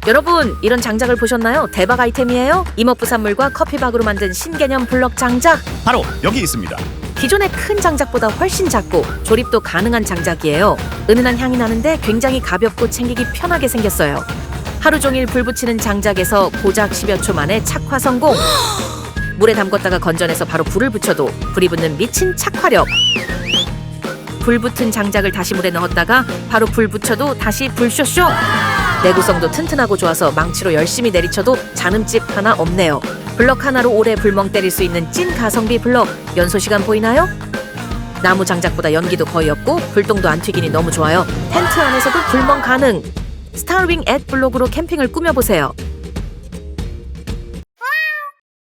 여러분, 이런 장작을 보셨나요? 대박 아이템이에요. 임업부산물과 커피박으로 만든 신개념 블럭 장작. 바로 여기 있습니다. 기존의 큰 장작보다 훨씬 작고 조립도 가능한 장작이에요. 은은한 향이 나는데 굉장히 가볍고 챙기기 편하게 생겼어요. 하루 종일 불 붙이는 장작에서 고작 10여 초 만에 착화 성공. 물에 담궜다가 건져내서 바로 불을 붙여도 불이 붙는 미친 착화력. 불 붙은 장작을 다시 물에 넣었다가 바로 불 붙여도 다시 불 쇼쇼. 내구성도 튼튼하고 좋아서 망치로 열심히 내리쳐도 잔음집 하나 없네요. 블럭 하나로 오래 불멍 때릴 수 있는 찐 가성비 블럭. 연소 시간 보이나요? 나무 장작보다 연기도 거의 없고 불똥도 안 튀기니 너무 좋아요. 텐트 안에서도 불멍 가능. 스타르윙 앳 블록으로 캠핑을 꾸며보세요.